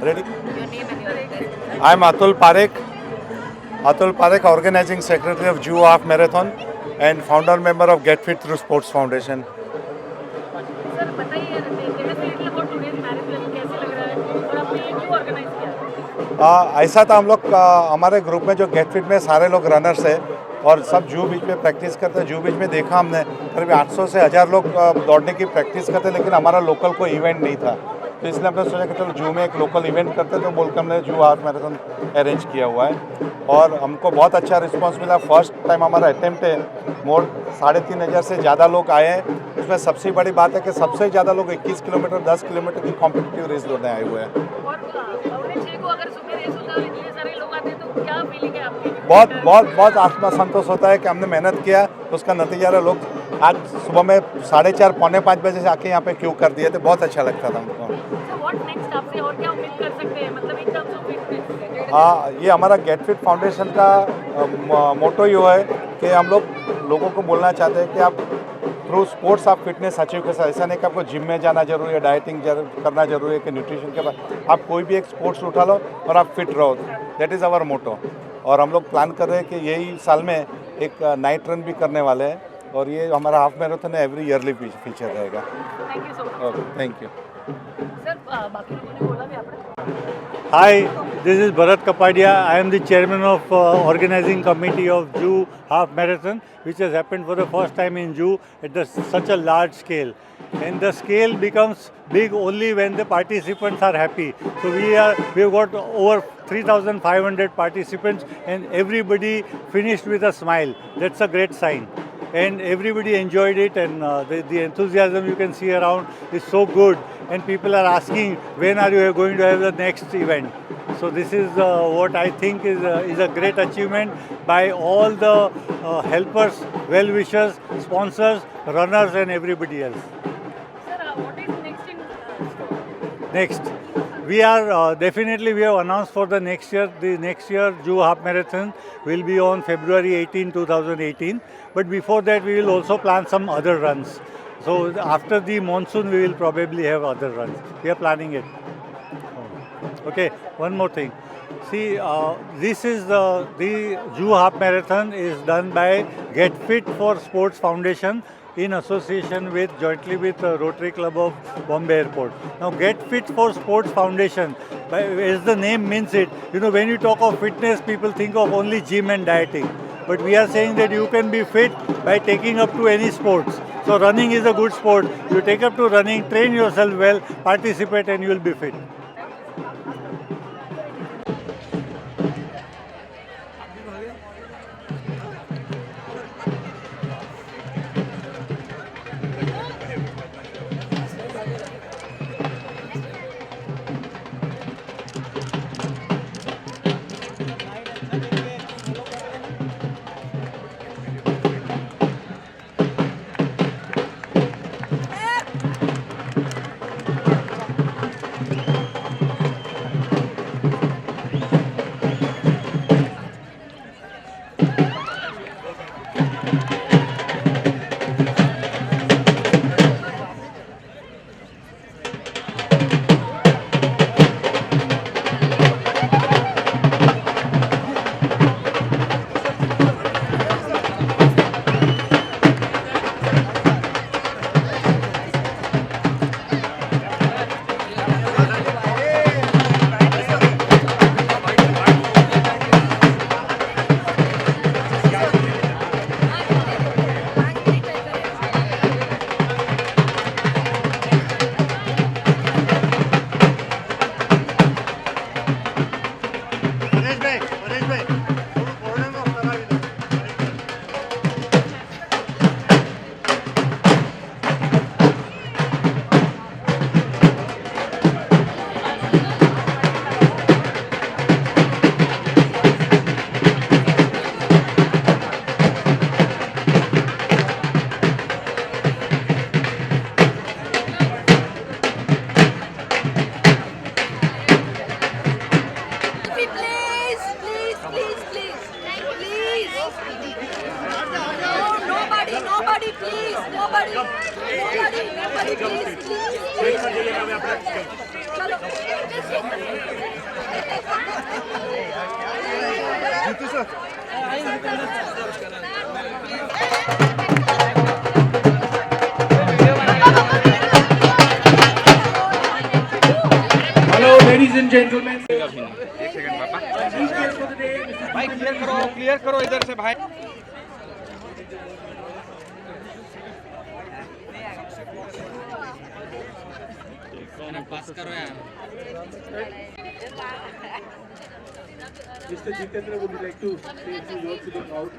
Ready? Your name and your organization. I'm Atul Parekh. Atul Parekh, Organizing Secretary of Jew Half Marathon and founder member of Get Fit Through Sports Foundation. Sir बताइए tell us little about today's marathon कैसे लग रहा है और आपने ये क्यों organise किया? ऐसा था हम लोग हमारे ग्रुप में जो गेट फिट में सारे लोग रनर्स है और सब जू बीच में प्रैक्टिस करते हैं। जू बीच में देखा हमने करीब 800 से 1000 लोग दौड़ने की प्रैक्टिस करते, लेकिन हमारा लोकल कोई इवेंट नहीं था, तो इसलिए हमने सोचा कि चलो जू में एक लोकल इवेंट करते, तो बोलकर हमने जू हाफ मैराथन अरेंज किया हुआ है और हमको बहुत अच्छा रिस्पांस मिला। फर्स्ट टाइम हमारा अटेम्प्ट है, मोर 3500 से ज़्यादा लोग आए हैं। उसमें सबसे बड़ी बात है कि सबसे ज़्यादा लोग 21 किलोमीटर 10 किलोमीटर की कॉम्पिटिटिव रेस दौड़ने आए हुए हैं। और पौने 6 को अगर सुबह रेस होता है इतने सारे लोग आते हैं तो क्या फीलिंग है आपकी? बहुत आत्मा संतोष होता है कि हमने मेहनत किया, तो उसका नतीजा रहा। लोग आज सुबह में 4:30 पौने 5 बजे से आके यहाँ पे क्यू कर दिए थे, बहुत अच्छा लगता था हमको। सर व्हाट नेक्स्ट आपसे और क्या उम्मीद कर सकते हैं, मतलब इन टर्म्स ऑफ फिटनेस? हाँ, ये हमारा गेट फिट फाउंडेशन का मोटो ये है कि हम लोगों को बोलना चाहते हैं कि आप थ्रू स्पोर्ट्स आप फिटनेस अचीव कर सकते। ऐसा नहीं कि आपको जिम में जाना जरूरी है, डाइटिंग करना जरूरी है कि न्यूट्रिशन के बाद आप कोई भी एक स्पोर्ट्स उठा लो और आप फिट रहो। That is our motto. और हम लोग प्लान कर रहे हैं कि यही साल में एक नाइट रन भी करने वाले हैं और ये हमारा half marathon every yearly feature रहेगा। Thank you so much. Okay, thank you. Sir बाकी लोगों ने बोला भी आपने। Hi, this is Bharat Kapadia. I am the chairman of organizing committee of Jew Half Marathon, which has happened for the first time in Jew at such a large scale. And the scale becomes big only when the participants are happy. So we've got over 3,500 participants and everybody finished with a smile. That's a great sign. And everybody enjoyed it, and the enthusiasm you can see around is so good, and people are asking when are you going to have the next event. So this is what I think is a great achievement by all the helpers, well-wishers, sponsors, runners and everybody else. Sir what is next in store? Next, we are definitely we have announced for the next year. The next year Jew Half Marathon will be on February 18, 2018. But before that, we will also plan some other runs. So after the monsoon, we will probably have other runs. We are planning it. Okay, one more thing. See, this is the Jew Half Marathon is done by Get Fit for Sports Foundation in association jointly with Rotary Club of Bombay Airport. Now, Get Fit for Sports Foundation, as the name means it, when you talk of fitness, people think of only gym and dieting. But we are saying that you can be fit by taking up to any sports. So running is a good sport. You take up to running, train yourself well, participate, and you will be fit. Nobody, please. Nobody, please. Chalo. ladies and gentlemen. भाई clear करो इधर से भाई। पास करो यार। Mr. Jitendra, would you like to say a few words to the crowd?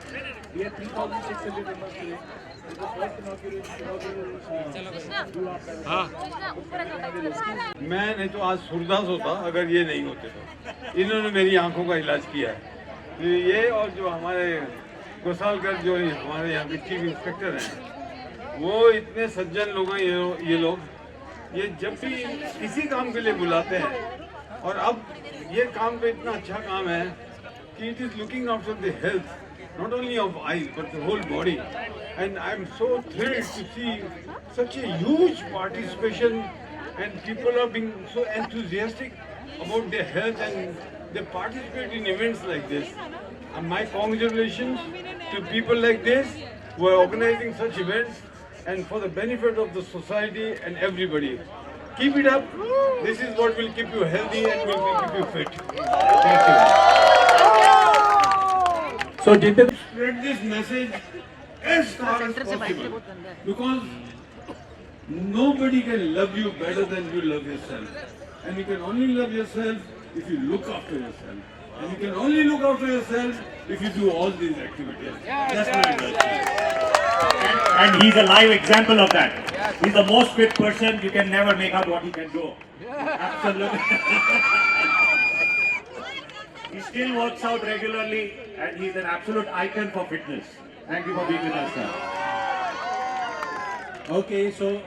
We have 3,600 members today. It's the first inaugural. मैं नहीं तो आज सुरदास होता अगर ये नहीं होते तो। इन्होंने मेरी आंखों का इलाज किया है। तो ये और जो हमारे गोसालकर जो हमारे यहाँ के चीफ इंस्पेक्टर हैं, वो इतने सज्जन लोग हैं ये लोग। ये जब भी किसी काम के लिए बुलाते हैं, और अब ये काम तो इतना अच्छा काम है कि it is looking after the health not only of eyes but the whole body, and I'm so thrilled to see such a huge participation, and people are being so enthusiastic about their health and they participate in events like this. And my congratulations to people like this who are organizing such events and for the benefit of the society and everybody. Keep it up. This is what will keep you healthy and will keep you fit. Thank you. So, Jitendra, Spread this message as far as possible, because nobody can love you better than you love yourself, and you can only love yourself if you look after yourself, and you can only look after yourself if you do all these activities. That's my advice. And he's a live example of that. He's the most fit person. You can never make out what he can do. Absolutely. He still works out regularly, and he's an absolute icon for fitness. Thank you for being with us, sir. okay, so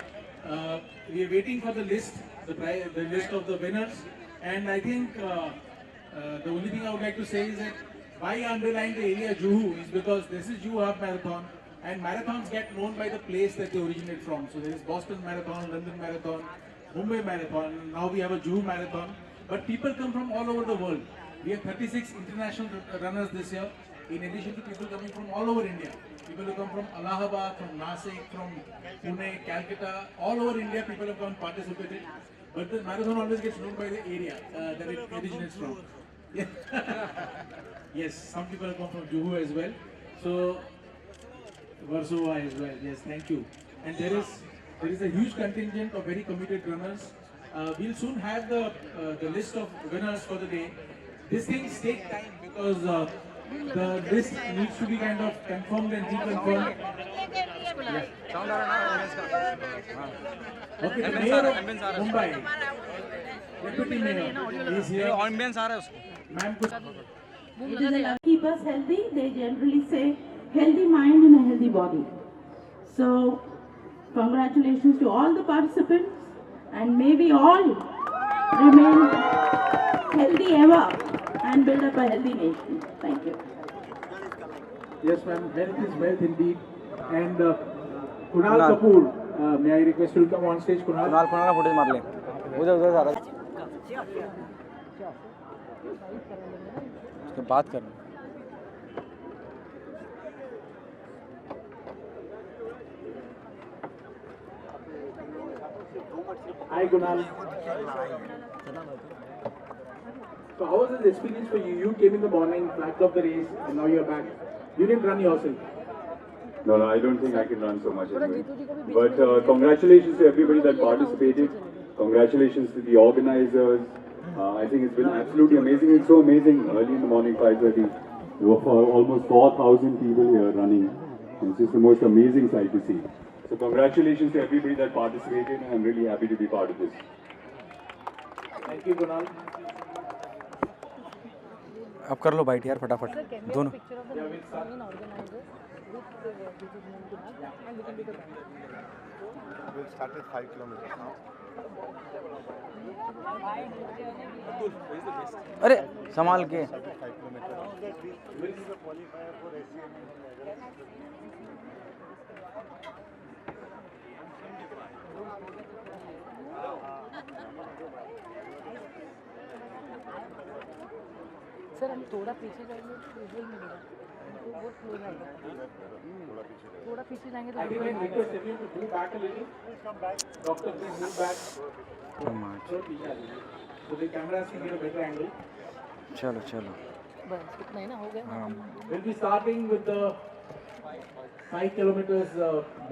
we are waiting for the list, the list of the winners, and I think the only thing I would like to say is that why I underline the area Juhu is because this is Juhu Half Marathon, and marathons get known by the place that they originate from. So there is Boston Marathon, London Marathon, Mumbai Marathon, now we have a Juhu Marathon, but people come from all over the world. We have 36 international runners this year, in addition to people coming from all over India. People who come from Allahabad, from Nasik, from Pune, Calcutta, all over India people have come participated. But the marathon always gets known by the area that it originates from. Yes, some people have come from Juhu as well. So, Warsaw as well. Yes, thank you. And there is a huge contingent of very committed runners. We'll soon have the list of winners for the day. These things take time because the list needs to be kind of confirmed and reconfirmed. Okay, the mayor of Mumbai, deputy mayor, is here. Ambience आ रहा है उसको। Ma'am, could It is a keep us healthy. They generally say healthy mind and a healthy body. So, congratulations to all the participants, and may we all remain healthy ever and build up a healthy nation. Thank you. yes, ma'am, health is wealth indeed. And Kunal Kapoor, may I request you to come on stage, Kunal? Kunal का footage मार ले। उधर उधर जा रहा है। उसके बात कर। Hi, Kunal. So how was this experience for you? You came in the morning, flagged off the race, and now you're back. You didn't run yourself. No, I don't think I can run so much anyway. But congratulations to everybody that participated. Congratulations to the organizers. I think it's been absolutely amazing. It's so amazing. Early in the morning, 5:30, there were almost 4,000 people here running. And it's just the most amazing sight to see. So congratulations to everybody that participated, and I'm really happy to be part of this. Thank you, Kunal. अब कर लो bite यार फटाफट दोनों। We started 5 kilometers now. अरे संभाल के। 5 kilometers. This is a qualifier for SCM. Sir हम थोड़ा पीछे जाएंगे तो विजुअल मिलेगा, हमको बहुत क्लोज आएगा। थोड़ा पीछे जाएंगे तो I think I request everyone to move back a little. Doctor, please move back. Sure, please. so the cameras can get a better angle. चलो चलो बस इतना ही ना हो गया हाँ We'll be starting with the 5 kilometers.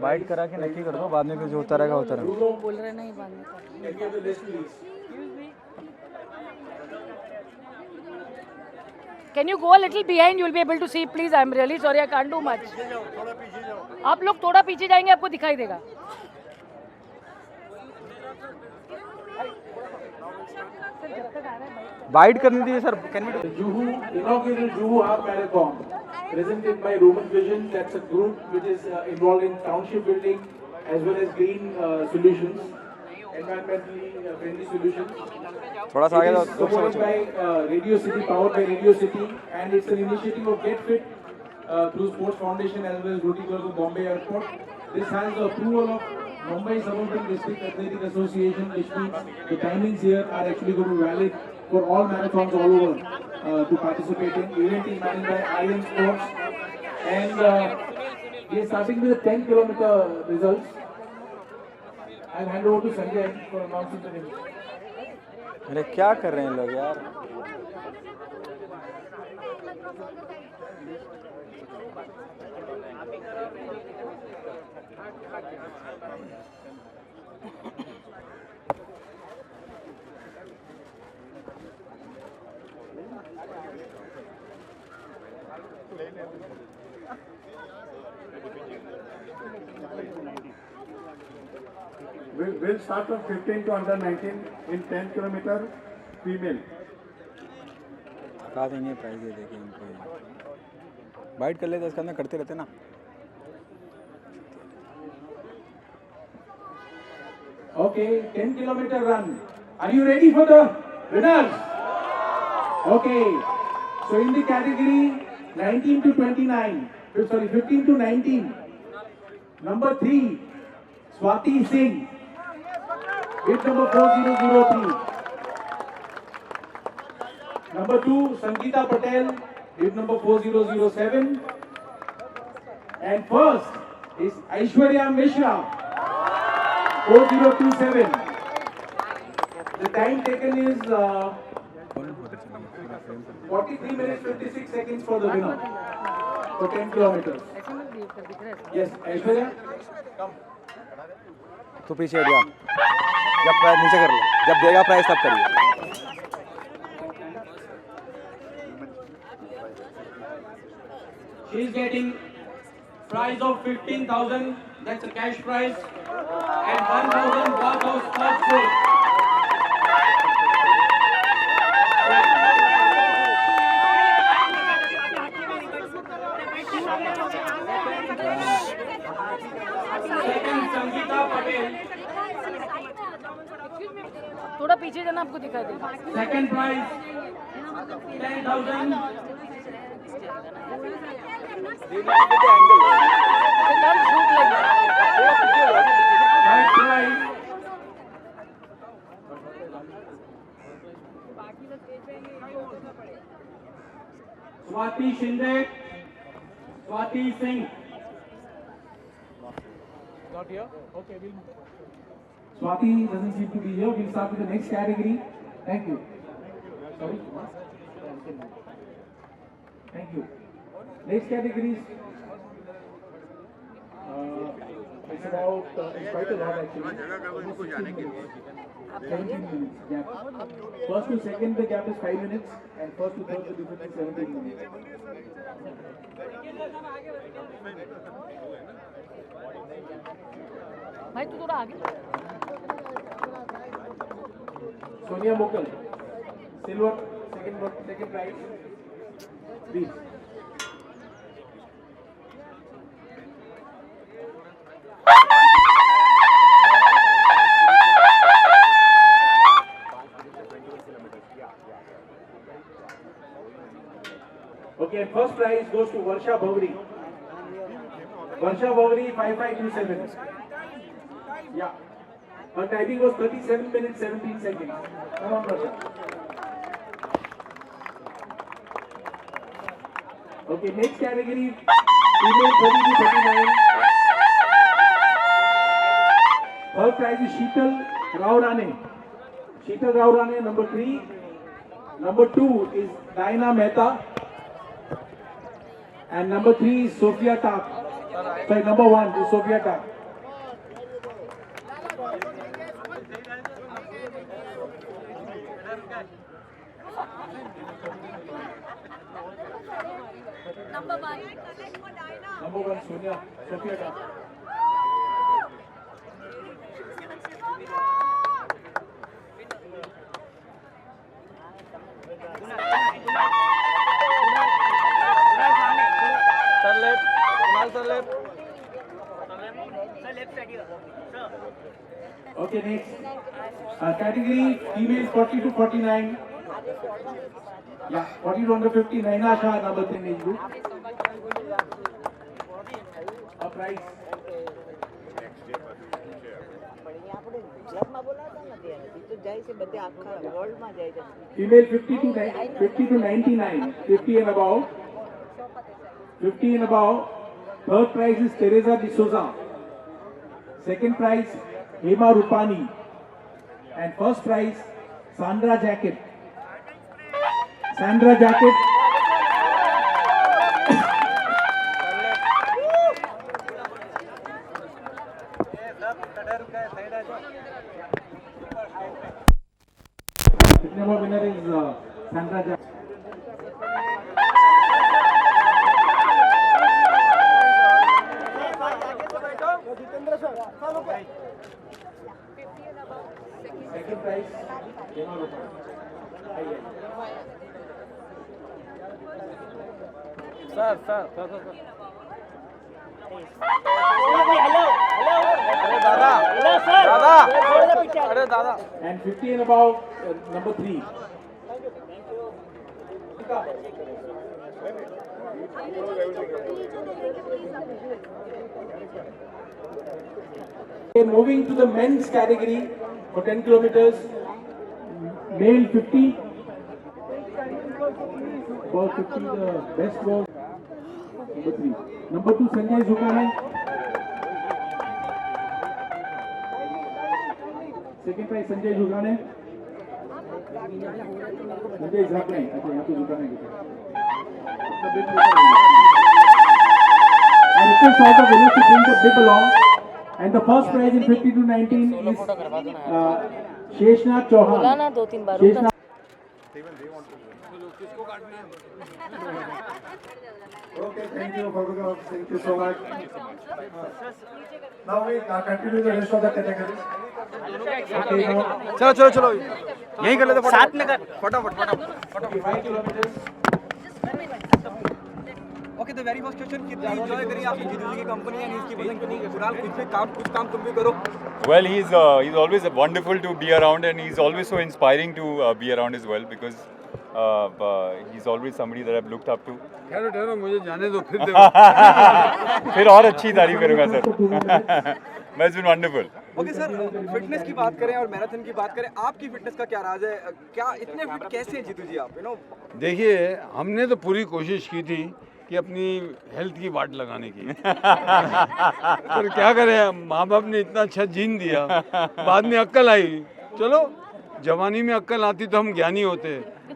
Bite करा के नक्की कर दो बाद में फिर जो होता रहेगा होता रहेगा Bruno, बोल रहे नहीं बाद में can you have the list, please? Can you go a little behind? You'll be able to see. Please, I'm really sorry. I can't do much. आप लोग थोड़ा पीछे जाएंगे आपको दिखाई देगा. बाइट करनी थी sir can we The Juhu, inaugural Juhu Half Marathon, presented by Roman Vision. That's a group which is involved in township building as well as green solutions, environmentally friendly solutions. थोड़ा सा आगे It जाओ is supported by Radio City, powered by Radio City, and it's an initiative of Get Fit through Sports Foundation as well as Rotary Club of Bombay Airport. This has the approval of Mumbai Suburban District Athletic Association, which means the timings here are actually going to be valid for all marathons all over to participate in. The event is managed by Iron Sports, and we are starting with the 10-kilometer results. I'll hand over to Sanjay for announcing the name. अरे क्या कर रहे हैं लोग यार We'll start from 15 to under 19 in 10 kilometer female. थका देंगे prize दे देंगे इनको बाइट कर लेते इसके अंदर करते रहते ना Okay, 10-kilometer run. Are you ready for the winners? Okay, so in the category 19 to 29, sorry, 15 to 19, number 3, Swati Singh, with number 4003. Number 2, Sangeeta Patel, with number 4007. And first is Aishwarya Mishra, 4027. The time taken is 43 minutes 56 seconds for the winner for 10 kilometers. Yes, Aishwarya. तो पीछे हट जा जब prize नीचे कर लो जब देगा prize तब करिए She is getting prize of 15,000. That's a cash prize, and 1,000 worth of sports food. Second, Sangeeta Patel. थोड़ा पीछे जाना आपको दिखाई देगा. Second prize, 10,000. Third prize, Swati Shinde, Swati Singh. Not here? Okay, we'll move. Swati doesn't seem to be here. We'll start with the next category. Thank you. Sorry? Thank you. Next category is it's about it's quite a lot actually. 17 minutes gap. First to second the gap is 5 minutes, and first to third the difference is 17 minutes. भाई तू थोड़ा आगे. Sonia Mokal, silver, second prize. Please. Okay, first prize goes to Varsha Bhavri. Varsha Bhavri 5527. Yeah. Her timing was 37 minutes 17 seconds. Come on, Varsha. Okay, next category, female 30 to 39. Her prize is Sheetal Rao Rane. Sheetal Gaurane, number 3. Number 2 is Diana Mehta. And number 3 is Sophia Tak. Sorry, number 1 is Sophia Tak. Number 1. Number 1, Sophia Tak. Okay, next. Category female 40 to 49. Yeah, 40 to under 50. Naina Shah, number 10 age group. A prize. Female 50 to 99. 50 and above. 50 and above. Third prize is Teresa D'Souza. Second prize, Hema Rupani. And first prize, Sandra Jacket. Sandra Jacket. The number winner is Sandra Jacket. Second prize, Hema Rupani. And 50 and above, number 3. Okay, moving to the men's category for 10 kilometers. Male 50. Ball 50, the best ball. Number 3. Number 2, Sanjay Zugane. Second prize, Sanjay Zugane. Sanjay Zugane. अच्छा यहाँ पे Zugane की I request all the winners to bring the bib along. And the first prize in 50 to 19 is Sheshnath Chauhan. Sheshnath. Okay, thank you, photograph. Thank you so much. Now we continue the rest of the categories. Okay, now. चलो यहीं कर लेते साथ में कर फटाफट 5 kilometers. Okay the very first question कितनी enjoy करी आपने जीतू जी की कंपनी एंड इसकी बदन कंपनी के फिलहाल कुछ काम तुम भी करो Well, he's always wonderful to be around, and he's always so inspiring to be around as well, because he's always somebody that I've looked up to. ठहरो मुझे जाने दो फिर फिर और अच्छी तारीफ करूंगा sir. But it's been wonderful. Okay sir fitness की बात करें और मैराथन की बात करें आपकी फिटनेस का क्या राज है क्या इतने फिट कैसे हैं जीतू जी आप देखिए हमने तो पूरी कोशिश की थी कि अपनी हेल्थ की वाट लगाने की पर क्या करें माँ बाप ने इतना अच्छा जीन दिया बाद में अक्ल आई चलो जवानी में अक्ल आती तो हम ज्ञानी होते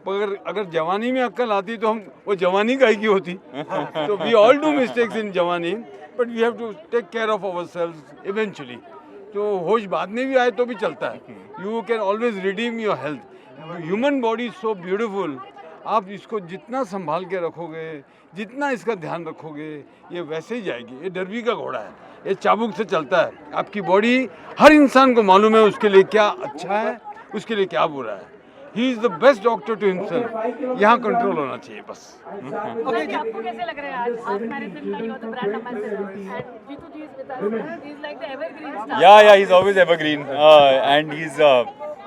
पर अगर जवानी में अक्ल आती तो हम वो जवानी का की होती तो we all do mistakes in जवानी but we have to take care of ourselves eventually तो होश बाद में भी आए तो भी चलता है you can always redeem your health human body is so beautiful आप इसको जितना संभाल के रखोगे जितना इसका ध्यान रखोगे ये वैसे ही जाएगी ये डरबी का घोड़ा है ये चाबुक से चलता है आपकी बॉडी हर इंसान को मालूम है उसके लिए क्या अच्छा है उसके लिए क्या बुरा है he is the best doctor to himself यहाँ कंट्रोल होना चाहिए बस आपको कैसे लग रहा है आज हाफ मैराथन का you are the brand ambassador and Jeetu ji is with us he is like the evergreen star Yeah, he's always evergreen, and he's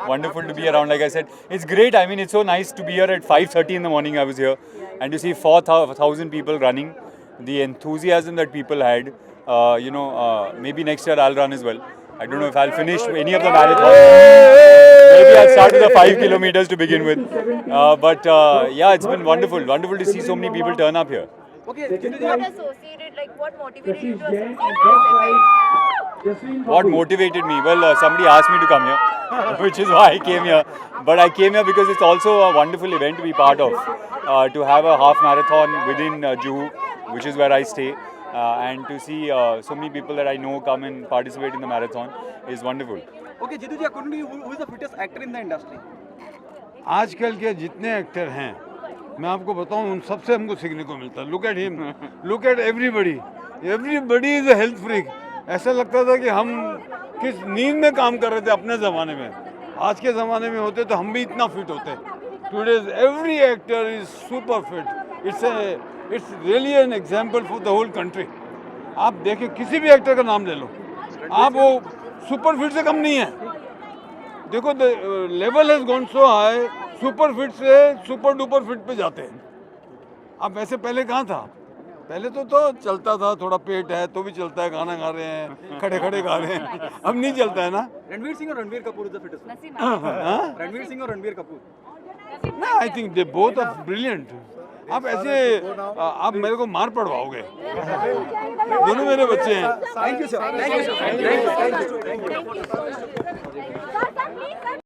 wonderful to be around. Like I said, it's great. I mean, it's so nice to be here at 5:30 in the morning. I was here, and to see 4,000 people running, the enthusiasm that people had. Maybe next year I'll run as well. I don't know if I'll finish any of the marathons. Maybe I'll start with the 5 kilometers to begin with. But it's been wonderful to see so many people turn up here. Okay what associated like what motivated you to associate What motivated me? Well, somebody asked me to come here, which is why I came here. But I came here because it's also a wonderful event to be part of. To have a half marathon within Juhu, which is where I stay, and to see so many people that I know come and participate in the marathon is wonderful. Okay, Jitu ji, according to you, who is the fittest actor in the industry? आजकल के जितने actor हैं मैं आपको बताऊं उन सबसे हमको सीखने को मिलता है. Look at him, look at everybody is a health freak. ऐसा लगता था कि हम किस नींद में काम कर रहे थे अपने ज़माने में. आज के ज़माने में होते तो हम भी इतना फिट होते. Today's every actor is super fit. It's really an example for the whole country. आप देखें किसी भी एक्टर का नाम ले लो, आप वो सुपर फिट से कम नहीं है. देखो the level has gone so high, super fit से सुपर डुपर फिट पे जाते हैं. अब वैसे पहले कहाँ था? पहले तो चलता था, थोड़ा पेट है तो भी चलता है, गाना गा रहे हैं, खड़े खड़े गा रहे हैं. अब नहीं चलता है ना. रणवीर सिंह और Ranveer Kapoor is the fittest. Ranveer Singh और रणवीर कपूर. ना, I think they both are brilliant. आप ऐसे आप मेरे को मार पड़वाओगे. दोनों मेरे बच्चे हैं. Thank you sir. Thank you sir. Thank you.